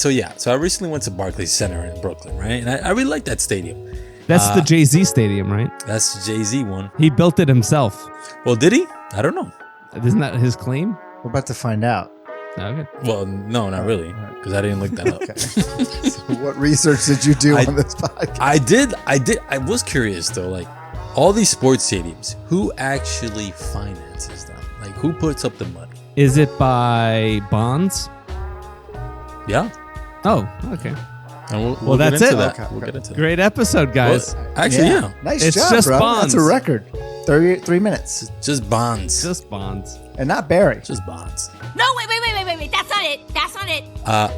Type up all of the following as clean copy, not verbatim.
So I recently went to Barclays Center in Brooklyn, right? And I really like that stadium. That's the Jay-Z stadium, right? That's the Jay-Z one. He built it himself. Well, did he? I don't know. Isn't that his claim? We're about to find out. Okay. Well, no, not really, because I didn't look that up. So what research did you do on this podcast? I did. I was curious though, like all these sports stadiums, who actually finances them? Like who puts up the money? Is it by bonds? Yeah. Oh, okay. And Well, get that's into it. that. Okay. We'll get into that. Great episode, guys. Well, actually, yeah. Nice It's job, just bro. bonds. That's a record. 33 minutes. Just bonds. Just bonds. And not Barry. Just bonds. No, wait. That's not it. That's not it.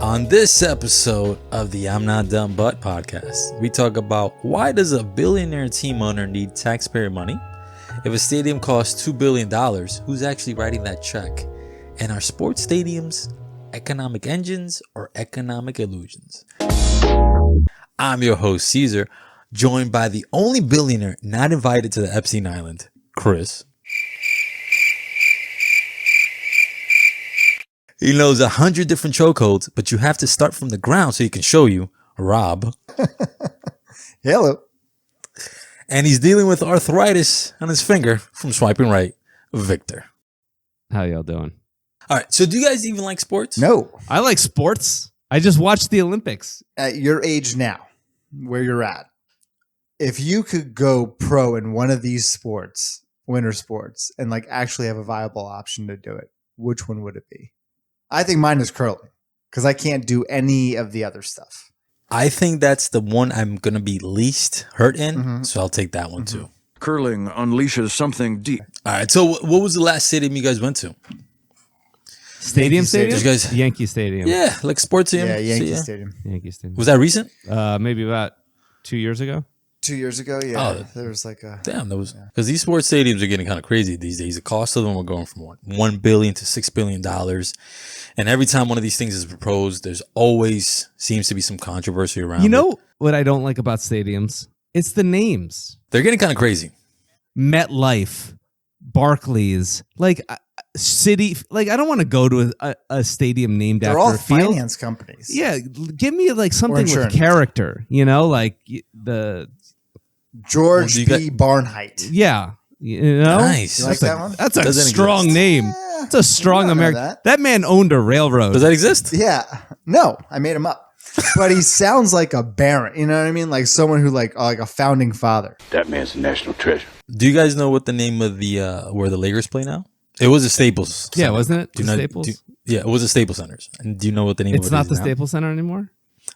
On this episode of the I'm Not Dumb But podcast, we talk about why does a billionaire team owner need taxpayer money? If a stadium costs $2 billion, who's actually writing that check? And are sports stadiums economic engines or economic illusions? I'm your host, Caesar, joined by the only billionaire not invited to the Epstein Island, Chris. He knows 100 different chokeholds, but you have to start from the ground so he can show you, Rob. Hello. And he's dealing with arthritis on his finger from swiping right, Victor. How y'all doing? All right, so do you guys even like sports? No. I like sports. I just watched the Olympics. At your age now, where you're at, if you could go pro in one of these sports, winter sports, and like actually have a viable option to do it, which one would it be? I think mine is curling because I can't do any of the other stuff. I think that's the one I'm going to be least hurt in, so I'll take that one too. Curling unleashes something deep. All right, so what was the last stadium you guys went to? Stadium? Did you guys- Yankee Stadium. Yeah, like sports stadium? Yeah, Yankee Yeah. Stadium. Yankee Stadium. Was that recent? Maybe about 2 years ago. 2 years ago, yeah. Oh. There was like a... Damn, that was because these sports stadiums are getting kind of crazy these days. The cost of them are going from $1 billion to $6 billion, and every time one of these things is proposed, there's always seems to be some controversy around. You it. know what I don't like about stadiums? It's the names. They're getting kind of crazy. MetLife, Barclays, like City. Like I don't want to go to a stadium named They're after all a field. finance companies. Yeah, give me like something with insurance. character. You know, like the George Well, B. Barnheight. yeah. You know, Nice. You like that one? that's a Doesn't strong exist. name. Yeah, It's a strong you don't know American. that. That man owned a railroad. Does that exist? Yeah. No, I made him up. But he sounds like a baron. You know what I mean? Like someone who like a founding father. That man's a national treasure. Do you guys know what the name of the where the Lakers play now? It was a Staples. Yeah, Center. wasn't it? Do you The know- Staples? yeah, it was a Staples Centers. And do you know what the name It's of it not is the now? Staples Center anymore.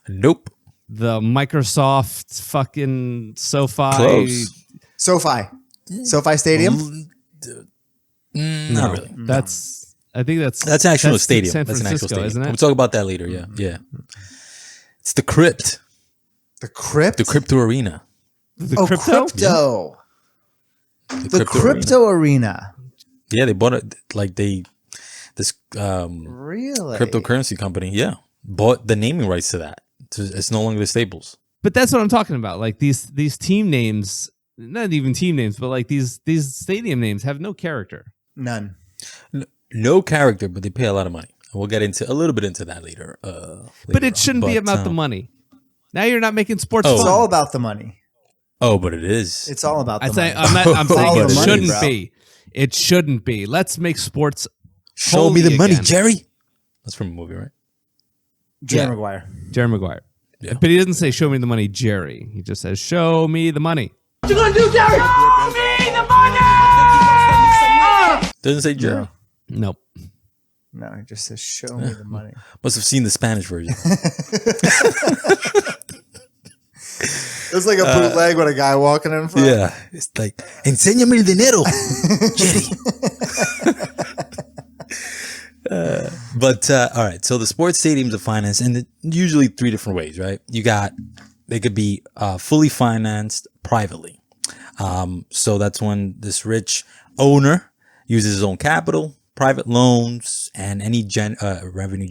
Nope. The Microsoft fucking SoFi. Close. SoFi Stadium. Not really. I think that's That's an actual stadium. San That's an Francisco, actual stadium. isn't it? We'll talk about that later. Yeah, yeah. It's the Crypt, The Crypt. the Crypto Arena. The Oh, crypto. crypto. The Crypto Arena. Yeah, they bought it. Like this Really? cryptocurrency company. Yeah, bought the naming rights to that. It's no longer the Staples. But that's what I'm talking about. Like these team names, not even team names, but like these stadium names have no character. None. No character, but they pay a lot of money. We'll get into a little bit into that later. But it shouldn't be about the money. Now you're not making sports Oh. It's fun. all about the money. Oh, but it is. It's all about the I'm saying money. saying All it the money, shouldn't bro. be. It shouldn't be. Let's make sports. Show me holy the money, again. Jerry. That's from a movie, right? Jerry Yeah. Maguire. Jerry Maguire. Yeah. But he doesn't say "Show me the money, Jerry." He just says "Show me the money." Doesn't say Jerry. Nope. No, he just says, show me the money. Must have seen the Spanish version. It's like a bootleg with a guy walking in front. Yeah, it's like enséñame el dinero, Jerry. But all right, so the sports stadiums are financed in usually three different ways, right? They could be fully financed privately. So that's when this rich owner uses his own capital, private loans, and any revenue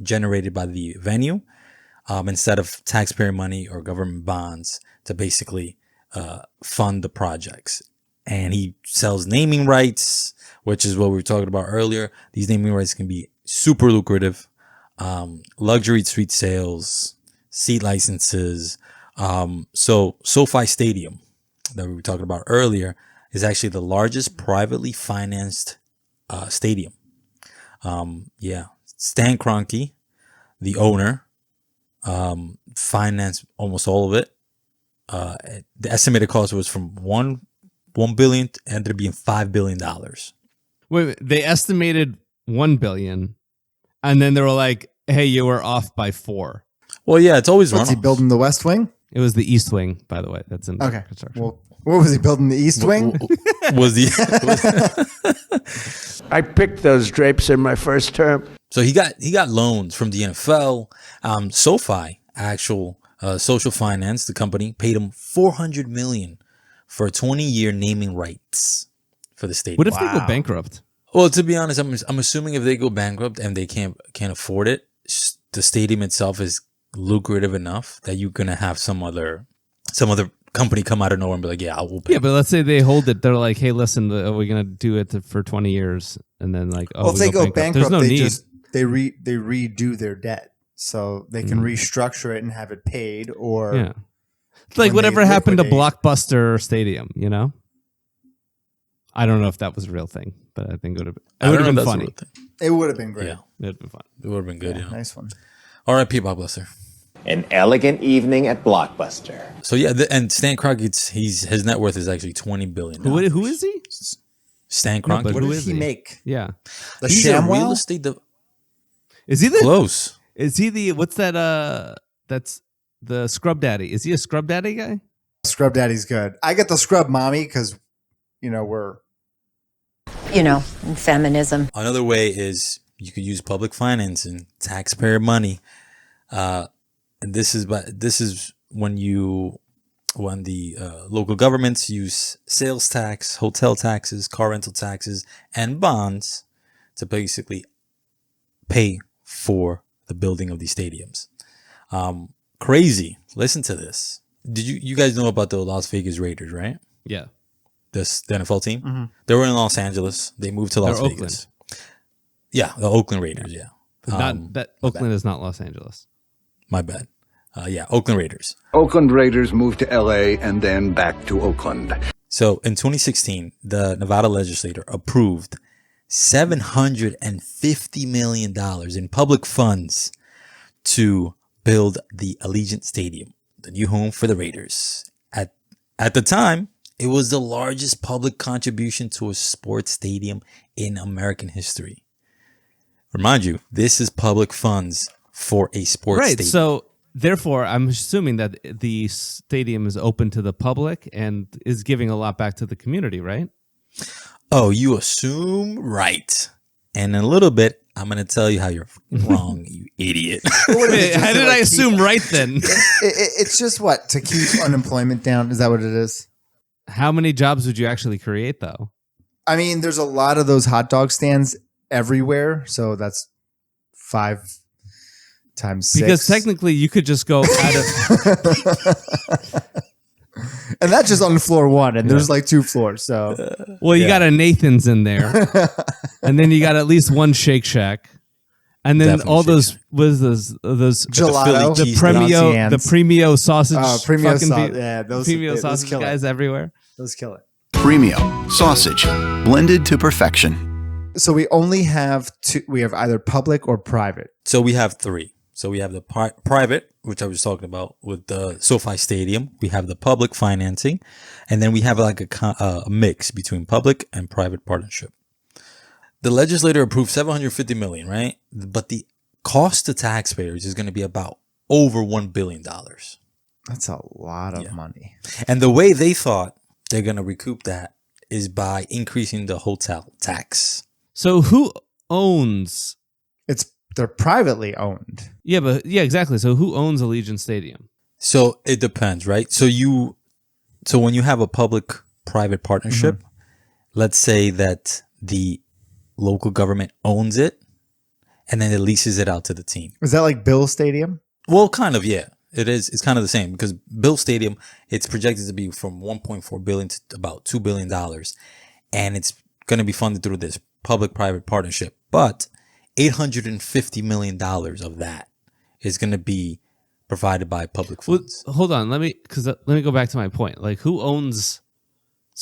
generated by the venue, instead of taxpayer money or government bonds to basically fund the projects. And he sells naming rights, which is what we were talking about earlier. These naming rights can be super lucrative. luxury suite sales, seat licenses. So SoFi Stadium that we were talking about earlier is actually the largest privately financed stadium. Stan Kroenke, the owner, financed almost all of it. The estimated cost was from $1 billion to ended up being $5 billion. Wait, they estimated 1 billion, and then they were like, "Hey, you were off by 4." Well, yeah, it's always What's he runoffs. building, the West Wing? It was the East Wing, by the way. That's in Okay. construction. Well, what was he building, the East Wing? Was the I picked those drapes in my first term. So he got loans from the NFL. SoFi, actual social finance, the company paid him $400 million for a 20-year naming rights for the stadium. What if they go bankrupt? Well, to be honest, I'm assuming if they go bankrupt and they can't afford it, the stadium itself is lucrative enough that you're gonna have some other company come out of nowhere and be like, yeah, I will pay. Yeah, but let's say they hold it. They're like, "Hey, listen, we're gonna do it for 20 years," and then like, "Oh, Well, if they go there's bankrupt, no they need." they redo their debt, so they can restructure it and have it paid. Or Yeah, it's like when whatever they happened to liquidate- Blockbuster Stadium. You know, I don't know if that was a real thing, but I think it would have. It I would don't have know been if that's a funny. real thing. it would have been great. Yeah, It'd have been fun. it would have been good. Yeah, Yeah. nice one. R.I.P. Bob Lesser. An elegant evening at Blockbuster. So yeah, and Stan Kroenke, his net worth is actually $20 billion. Who is he? Stan No, Kroenke? but What who did is he he? make? Yeah, The He's a real ShamWow? estate is he the? close. Is he the? What's that? That's the Scrub Daddy. Is he a Scrub Daddy guy? Scrub Daddy's good. I get the Scrub Mommy because, we're feminism. Another way is you could use public financing, taxpayer money, and this is when the local governments use sales tax, hotel taxes, car rental taxes, and bonds to basically pay for the building of these stadiums. Crazy. Listen to this. Did you guys know about the Las Vegas Raiders, right? Yeah. The NFL team? Mm-hmm. They were in Los Angeles. They moved to Las They're Vegas. Yeah, the Oakland Raiders. Yeah. Not that Oakland is not Los Angeles. My bad. Oakland Raiders. Oakland Raiders moved to LA and then back to Oakland. So in 2016, the Nevada legislature approved $750 million in public funds to build the Allegiant Stadium, the new home for the Raiders. At the time, it was the largest public contribution to a sports stadium in American history. Remind you, this is public funds for a sports Right. stadium. So therefore, I'm assuming that the stadium is open to the public and is giving a lot back to the community, right? Oh, you assume right. And in a little bit, I'm going to tell you how you're wrong, you idiot. Wait, how did I assume right then? It's just what, to keep unemployment down? Is that what it is? How many jobs would you actually create, though? I mean, there's a lot of those hot dog stands everywhere, so that's 5 times 6. Because technically, you could just go out of. And that's just on floor 1, and there's like 2 floors. So Well, you got a Nathan's in there, and then you got at least one Shake Shack, and then Definitely all Shake those Shack. was those gelato, the cheese premio Nancy the premio sausage premium fucking sauce. pe- Yeah, those premium those sausage kill guys it. everywhere. Those kill it. Premium sausage, blended to perfection. So we only have 2. We have either public or private. So we have 3. So we have the private, which I was talking about with the SoFi Stadium. We have the public financing, and then we have like a mix between public and private partnership. The legislator approved $750 million, right? But the cost to taxpayers is going to be about over $1 billion. That's a lot of money. And the way they thought they're going to recoup that is by increasing the hotel tax. So who owns? They're privately owned. Yeah, exactly. So who owns Allegiant Stadium? So it depends, right? So when you have a public-private partnership, let's say that the local government owns it, and then it leases it out to the team. Is that like Bill Stadium? Well, kind of, yeah. It is. It's kind of the same because Bill Stadium, it's projected to be from $1.4 billion to about $2 billion, and it's going to be funded through this public-private partnership. But $850 million of that is going to be provided by public funds. Well, hold on, let me go back to my point. Like, who owns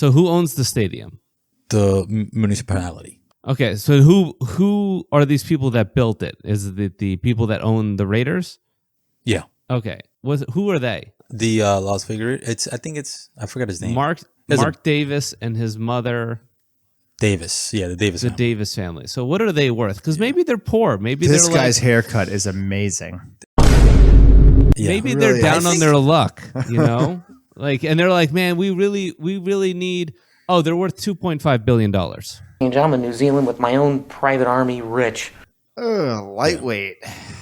the stadium? The municipality. Okay, so who are these people that built it? Is it the people that own the Raiders? Yeah. Okay, who are they? The Las Vegas. I forgot his name. Mark Davis and his mother. Davis. Yeah, the Davis. The family. Davis family. So what are they worth? Because maybe they're poor. Maybe This they're guy's haircut is amazing. Yeah. maybe Really, they're down I on think- their luck. You know, like, and they're like, man, we really need. Oh, they're worth $2.5 billion. I'm in New Zealand with my own private army, rich. Lightweight.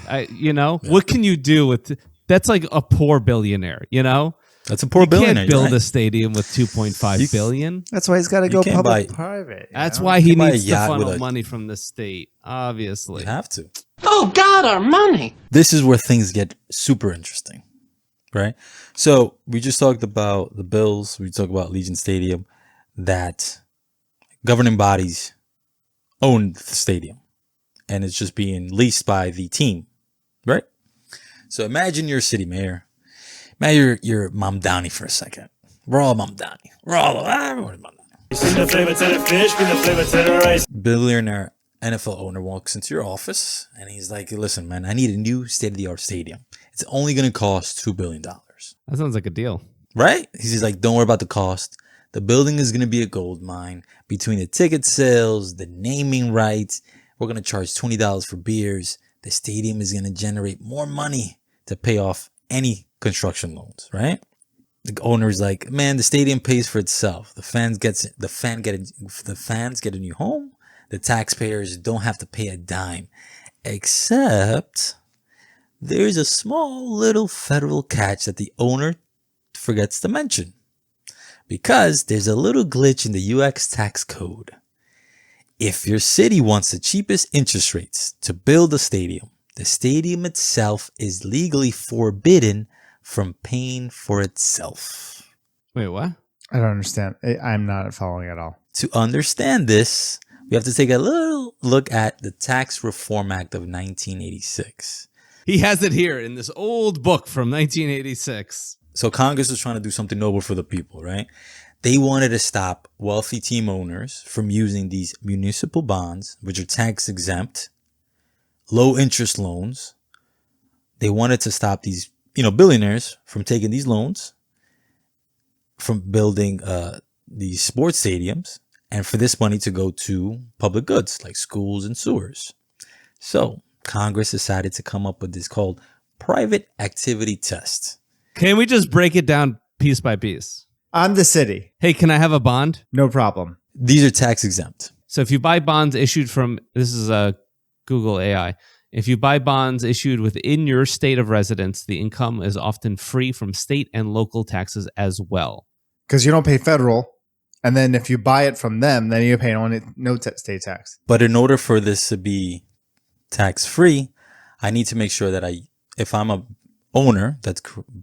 What can you do with? That's like a poor billionaire. You know, That's a poor you billionaire. can't build right? a stadium with $2.5 billion. That's why he's got to go can't buy- public-private. That's why he You buy a needs to yacht funnel with a- money from the state. Obviously, You have to. Oh, God, our money. This is where things get super interesting, right? So we just talked about the Bills. We talked about Legion Stadium, that governing bodies own the stadium, and it's just being leased by the team, right? So imagine you're a city mayor. Imagine you're Mom Downey for a second. We're all Mom Downey. Everyone's Mom Downey. Billionaire NFL owner walks into your office and he's like, listen, man, I need a new state-of-the-art stadium. It's only going to cost $2 billion. that sounds like a deal. Right? He's just like, don't worry about the cost. The building is going to be a gold mine. Between the ticket sales, the naming rights, we're going to charge $20 for beers. The stadium is going to generate more money to pay off any construction loans, right? The owner's like, man, the stadium pays for itself. The fans get a new home. The taxpayers don't have to pay a dime, except there's a small little federal catch that the owner forgets to mention, because there's a little glitch in the US tax code. If your city wants the cheapest interest rates to build a stadium, the stadium itself is legally forbidden from paying for itself. Wait, what? I don't understand. I'm not following at all. To understand this, we have to take a little look at the Tax Reform Act of 1986. He has it here in this old book from 1986. So Congress was trying to do something noble for the people, right? They wanted to stop wealthy team owners from using these municipal bonds, which are tax exempt, low interest loans. They wanted to stop these, billionaires from taking these loans, from building these sports stadiums, and for this money to go to public goods like schools and sewers. So Congress decided to come up with this called private activity test. Can we just break it down piece by piece? I'm the city. Hey, can I have a bond? No problem. These are tax exempt. So if you buy bonds issued from, this is a Google AI. If you buy bonds issued within your state of residence, the income is often free from state and local taxes as well. Because you don't pay federal. And then if you buy it from them, then you pay no state tax. But in order for this to be tax free, I need to make sure that if I'm a owner that's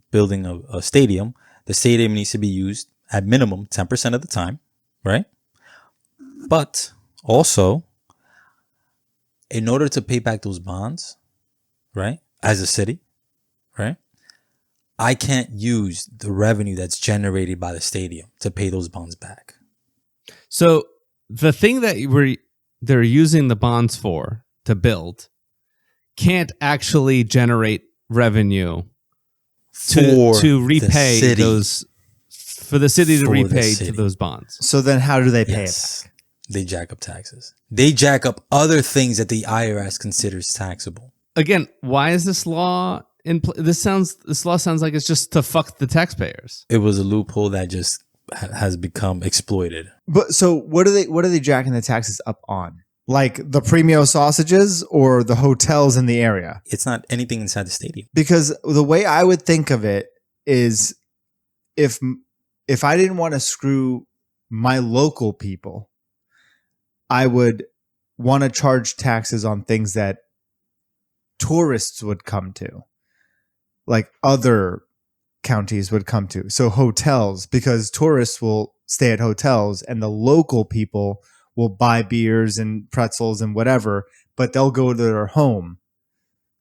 building a stadium, the stadium needs to be used at minimum 10% of the time, right? But also, in order to pay back those bonds, right, as a city, right, I can't use the revenue that's generated by the stadium to pay those bonds back. So the thing that they're using the bonds for to build can't actually generate revenue to repay those, for the city to repay to those bonds. So then how do they pay it Yes. back? They jack up taxes. They jack up other things that the IRS considers taxable. Again, why is this law in this law sounds like it's just to fuck the taxpayers. It was a loophole that just has become exploited. But so what are they jacking the taxes up on? Like the premium sausages or the hotels in the area? It's not anything inside the stadium. Because the way I would think of it is if I didn't want to screw my local people, I would want to charge taxes on things that tourists would come to, like other counties would come to. So hotels, because tourists will stay at hotels and the local people will buy beers and pretzels and whatever, but they'll go to their home.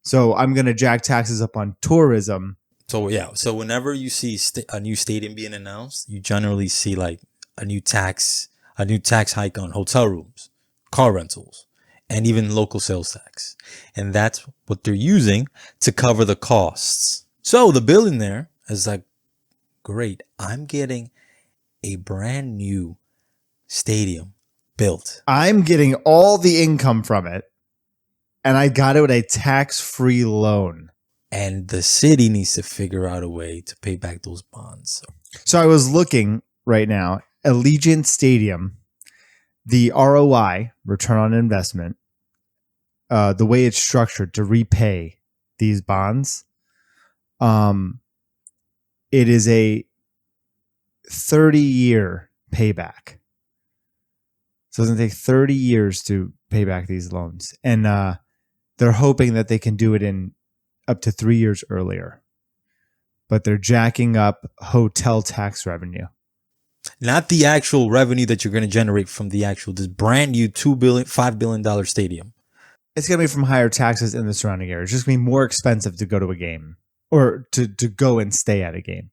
So I'm going to jack taxes up on tourism. So yeah, so whenever you see a new stadium being announced, you generally see like a new tax hike on hotel rooms, car rentals, and even local sales tax. And that's what they're using to cover the costs. So the billionaire is like, great, I'm getting a brand new stadium built. I'm getting all the income from it, and I got it with a tax-free loan. And the city needs to figure out a way to pay back those bonds. So I was looking right now, Allegiant Stadium, the ROI, return on investment, the way it's structured to repay these bonds, it is a 30-year payback. So it's going to take 30 years to pay back these loans. And they're hoping that they can do it in up to 3 years earlier. But they're jacking up hotel tax revenue. Not the actual revenue that you're going to generate from this brand new $5 billion stadium. It's going to be from higher taxes in the surrounding area. It's just going to be more expensive to go to a game or to go and stay at a game.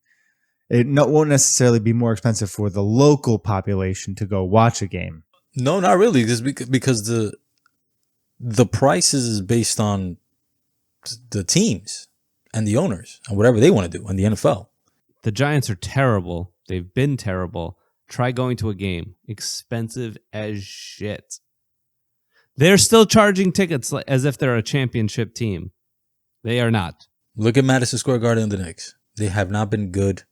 It won't necessarily be more expensive for the local population to go watch a game. No, not really. Just because the prices is based on the teams and the owners and whatever they want to do in the NFL. The Giants are terrible. They've been terrible. Try going to a game. Expensive as shit. They're still charging tickets as if they're a championship team. They are not. Look at Madison Square Garden and the Knicks. They have not been good,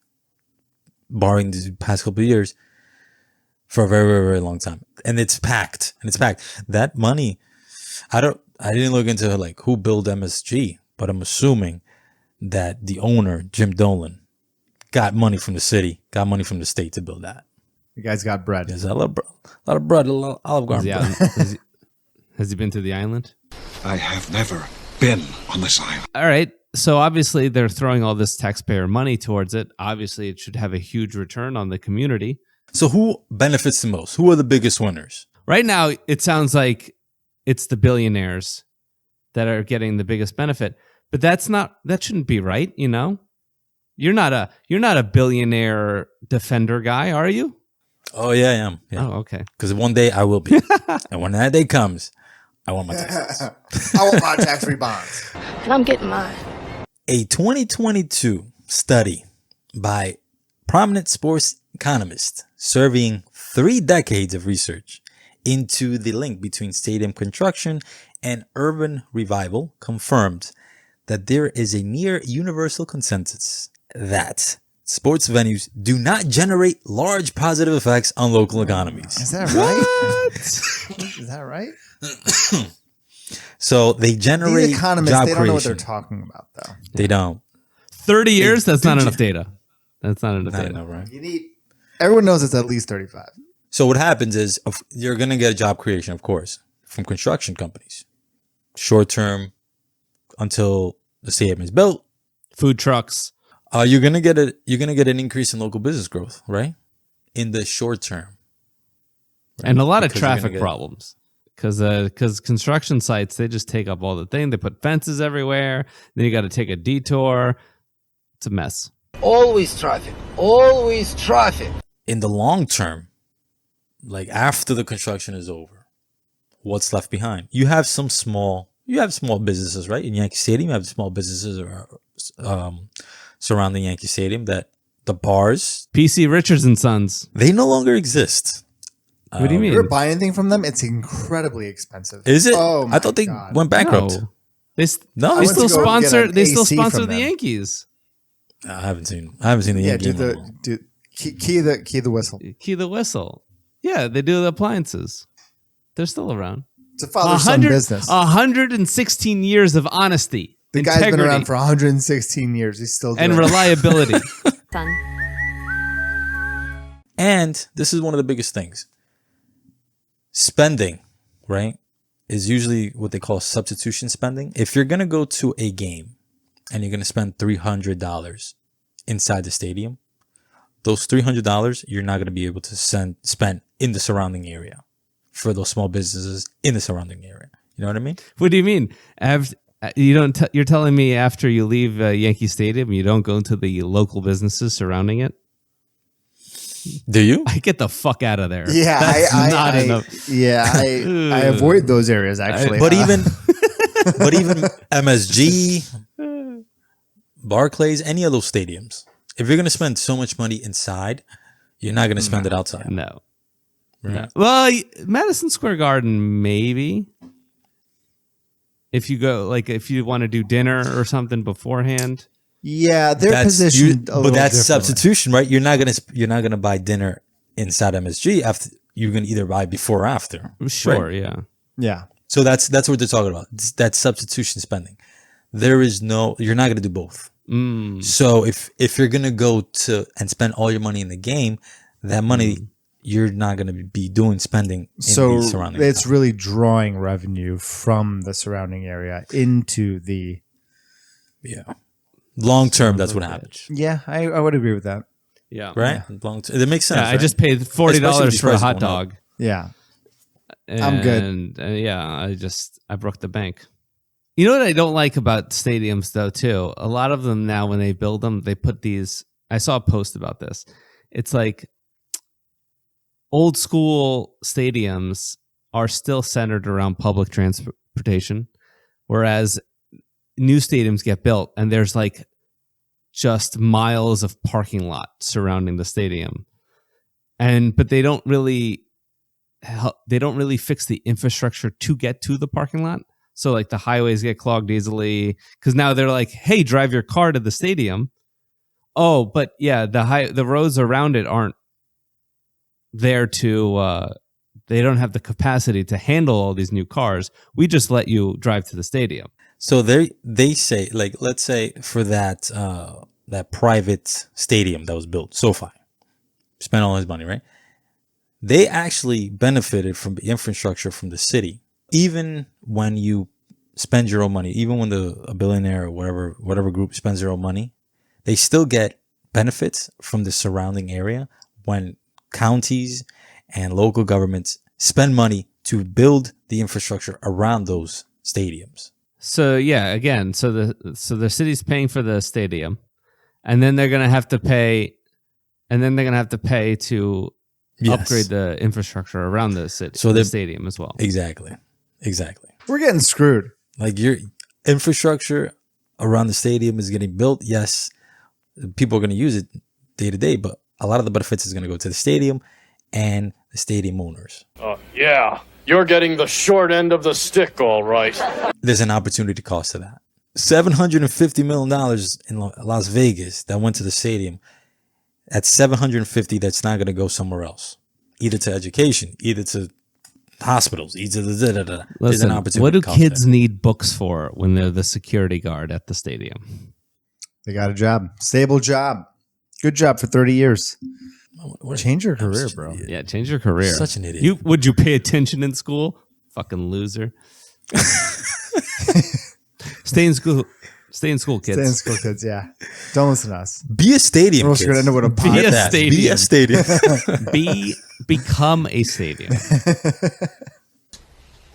barring the past couple of years, for a very, very, very long time. And it's packed. That money, I didn't look into like who built MSG, but I'm assuming that the owner, Jim Dolan, got money from the city, got money from the state to build that. You guys got bread. There's a lot of bread, a lot of Olive Garden bread. Has he been to the island? I have never been on this island. All right. So obviously they're throwing all this taxpayer money towards it. Obviously it should have a huge return on the community. So who benefits the most? Who are the biggest winners? Right now, it sounds like it's the billionaires that are getting the biggest benefit. But that shouldn't be right, you know? You're not a billionaire defender guy, are you? Oh yeah, I am. Yeah. Oh, okay. Because one day I will be. And when that day comes, I want my taxes. I want my tax-free bonds. And I'm getting mine. A 2022 study by prominent sports economists surveying 3 decades of research into the link between stadium construction and urban revival confirmed that there is a near universal consensus that sports venues do not generate large positive effects on local economies. Is that right? Is that right? So they generate These economists, job they don't know what creation. they're talking about, though. They don't. 30 years? That's not enough data. That's not enough Not data. enough, right? You need. Everyone knows it's at least 35. So what happens is you're going to get a job creation, of course, from construction companies. Short term until the stadium is built. Food trucks. You're going to get an increase in local business growth, right? In the short term. Right? And a lot of Because you're gonna traffic get- problems. Because construction sites, they just take up all the thing. They put fences everywhere. Then you got to take a detour. It's a mess. Always traffic. Always traffic. In the long term, like after the construction is over, what's left behind? You have small businesses, right? In Yankee Stadium, you have small businesses surrounding Yankee Stadium that the bars, PC Richards and Sons. they no longer exist. What do you If mean? you ever buy anything from them, it's incredibly expensive. Is it? Oh, I thought they God. went bankrupt. No. They No, I they went still to go get sponsor. an They still AC sponsor from the them. Yankees. I haven't seen the Yeah, Yankee. key the whistle. Key the whistle. Yeah, they do the appliances. They're still around. It's a father-son business. 116 years of honesty. The guy's been integrity, around for 116 years. He's still doing and it. reliability. Fun. And this is one of the biggest things. Spending, right, is usually what they call substitution spending. If you're going to go to a game and you're going to spend $300 inside the stadium, those $300 you're not going to be able to spend in the surrounding area for those small businesses in the surrounding area. You know what I mean? What do you mean? You're telling me after you leave Yankee Stadium, you don't go into the local businesses surrounding it? Do you? I get the fuck out of there. Yeah, That's not enough. Yeah, I avoid those areas actually. But even MSG, Barclays, any of those stadiums, if you're going to spend so much money inside, you're not going to spend it outside. No. Right? No. Well, Madison Square Garden, maybe. If you go, like, if you want to do dinner or something beforehand. Yeah, they're positioned but that's substitution, right? You're not gonna buy dinner inside MSG after. You're gonna either buy before or after. Sure, right? Yeah. So that's what they're talking about. That's substitution spending. You're not gonna do both. So if you're gonna go to and spend all your money in the game, that money you're not gonna be spending in the surrounding. It's really drawing revenue from the surrounding area into the. Yeah. Long term, that's what happens. Yeah, I would agree with that. Yeah. Right? Yeah. Long term. It makes sense. Yeah, I right? just paid $40 for a hot dog. Yeah. I'm good. And I broke the bank. You know what I don't like about stadiums though too? A lot of them now when they build them, they put these, I saw a post about this. It's like old school stadiums are still centered around public transportation, whereas new stadiums get built and there's like just miles of parking lot surrounding the stadium. But they don't really fix the infrastructure to get to the parking lot. So like the highways get clogged easily because now they're like, hey, drive your car to the stadium. Oh, but yeah, the roads around it aren't there to they don't have the capacity to handle all these new cars. We just let you drive to the stadium. So they say, like, let's say for that private stadium that was built, SoFi, spent all his money, right? They actually benefited from the infrastructure from the city. Even when you spend your own money, even when a billionaire or whatever group spends their own money, they still get benefits from the surrounding area when counties and local governments spend money to build the infrastructure around those stadiums. So yeah, again, so the city's paying for the stadium, and then they're gonna have to pay, to upgrade the infrastructure around the city, so the stadium as well. Exactly. We're getting screwed. Like your infrastructure around the stadium is getting built. Yes, people are going to use it day to day, but a lot of the benefits is going to go to the stadium and the stadium owners. Yeah, you're getting the short end of the stick, all right. There's an opportunity cost to that. $750 million in Las Vegas that went to the stadium. That's $750 that's not going to go somewhere else, either to education, either to hospitals, either to There's an opportunity. What do kids need books for when they're the security guard at the stadium? They got a job, stable job, good job for 30 years. Change your career, bro. Yeah, change your career. Such an idiot. Would you pay attention in school? Fucking loser. Stay in school. Stay in school, kids. Stay in school, kids. Yeah, don't listen to us. Be a stadium. Or else you're gonna end up with a Be a stadium. Be a stadium. Become a stadium.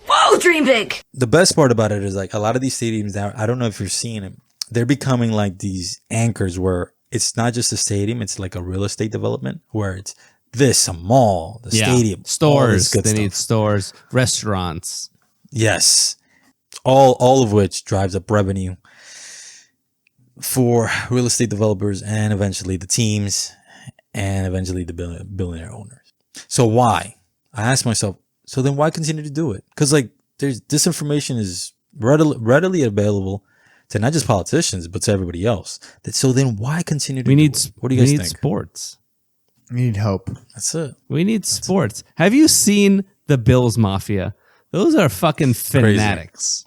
Whoa, dream big. The best part about it is like a lot of these stadiums now, I don't know if you're seeing them, they're becoming like these anchors where it's not just a stadium, it's like a real estate development where it's a mall, the stadium, stores. They need stores, restaurants. Yes. All of which drives up revenue for real estate developers and eventually the teams and eventually the billionaire owners. So why? I asked myself, so then why continue to do it? Because like this information is readily available to not just politicians, but to everybody else. So then why continue to do it? What do you guys think? Sports. We need hope. That's it. We need sports. Have you seen the Bills Mafia? Those are fucking fanatics.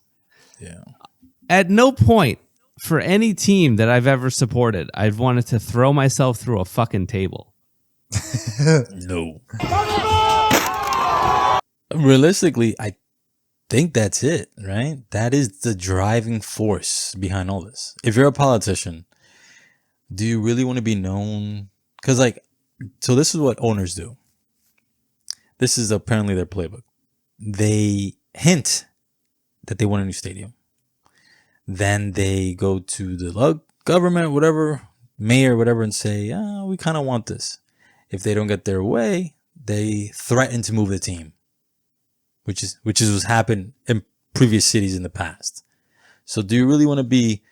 Yeah. At no point for any team that I've ever supported, I've wanted to throw myself through a fucking table. No. Realistically, I think that's it, right? That is the driving force behind all this. If you're a politician, do you really want to be known? Because so this is what owners do. This is apparently their playbook. They hint that they want a new stadium. Then they go to the government, whatever, mayor, whatever, and say, we kind of want this. If they don't get their way, they threaten to move the team, which is what's happened in previous cities in the past. So do you really want to be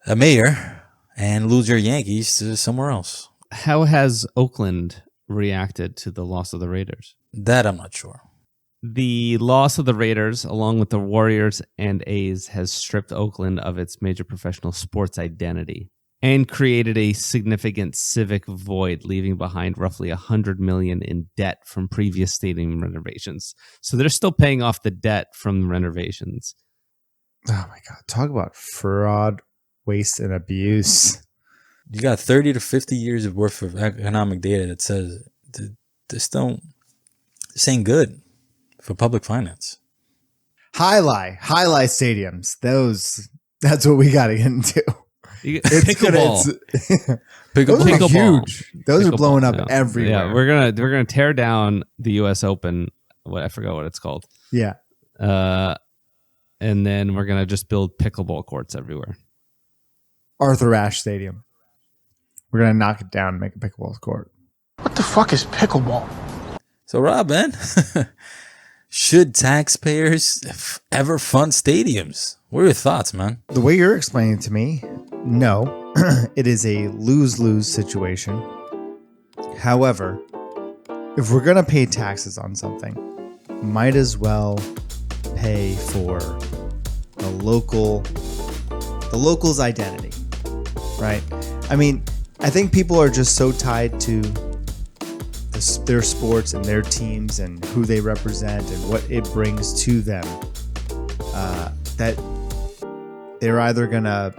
a mayor and lose your Yankees to somewhere else? How has Oakland reacted to the loss of the Raiders? That I'm not sure. The loss of the Raiders, along with the Warriors and A's, has stripped Oakland of its major professional sports identity and created a significant civic void, leaving behind roughly $100 million in debt from previous stadium renovations. So they're still paying off the debt from the renovations. Oh my God. Talk about fraud, waste, and abuse. You got 30 to 50 years of worth of economic data that says this ain't good for public finance. Highlight stadiums. That's what we got to get into. Pickleball. Those are huge. Those are blowing up yeah. everywhere. Yeah, we're gonna tear down the U.S. Open. I forgot what it's called. Yeah. And then we're gonna just build pickleball courts everywhere. Arthur Ashe Stadium. We're gonna knock it down and make a pickleball court. What the fuck is pickleball? So, Rob, man, should taxpayers ever fund stadiums? What are your thoughts, man? The way you're explaining it to me, no. It is a lose-lose situation. However, if we're going to pay taxes on something, might as well pay for the local's identity, right? I mean, I think people are just so tied to their sports and their teams and who they represent and what it brings to them that they're either going to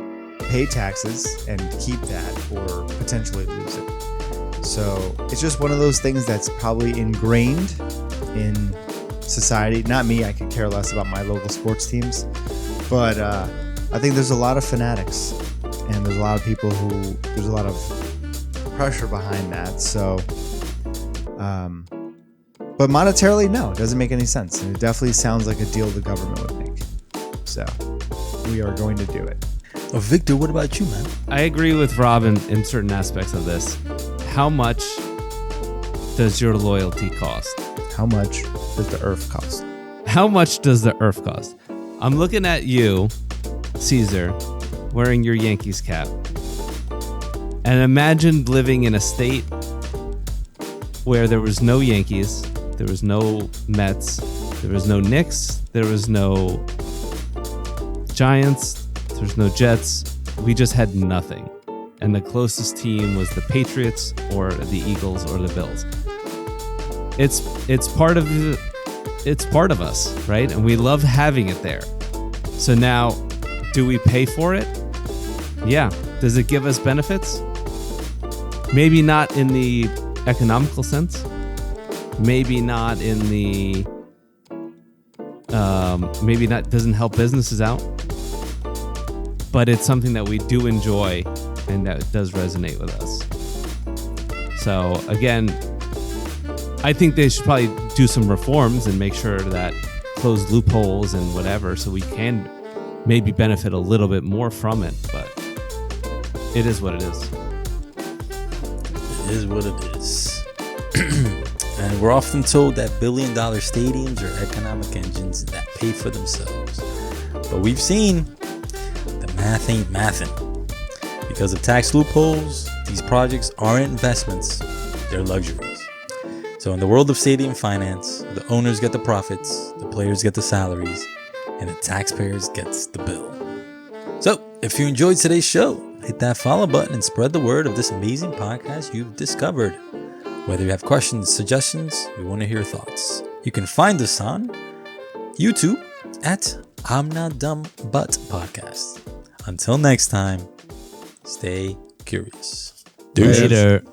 pay taxes and keep that or potentially lose it. So it's just one of those things that's probably ingrained in society. Not me, I could care less about my local sports teams, but I think there's a lot of fanatics and there's a lot of people there's a lot of pressure behind that. So but monetarily, no, it doesn't make any sense. And it definitely sounds like a deal the government would make. So we are going to do it. Victor, what about you, man? I agree with Rob in certain aspects of this. How much does your loyalty cost? How much does the earth cost? How much does the earth cost? I'm looking at you, Caesar, wearing your Yankees cap. And imagine living in a state where there was no Yankees, there was no Mets, there was no Knicks, there was no Giants, there was no Jets. We just had nothing. And the closest team was the Patriots or the Eagles or the Bills. It's part of us, right? And we love having it there. So now, do we pay for it? Yeah. Does it give us benefits? Maybe not in the economical sense. Maybe not in the maybe that doesn't help businesses out. But it's something that we do enjoy and that does resonate with us. So again, I think they should probably do some reforms and make sure that close loopholes and whatever, so we can maybe benefit a little bit more from it. But it is what it is. It is what it is. And we're often told that billion-dollar stadiums are economic engines that pay for themselves. But we've seen the math ain't mathin'. Because of tax loopholes, these projects aren't investments, they're luxuries. So in the world of stadium finance, the owners get the profits, the players get the salaries, and the taxpayers gets the bill. So if you enjoyed today's show, hit that follow button and spread the word of this amazing podcast you've discovered. Whether you have questions, suggestions, we want to hear your thoughts. You can find us on YouTube at I'm Not Dumb But Podcast. Until next time, stay curious. Later.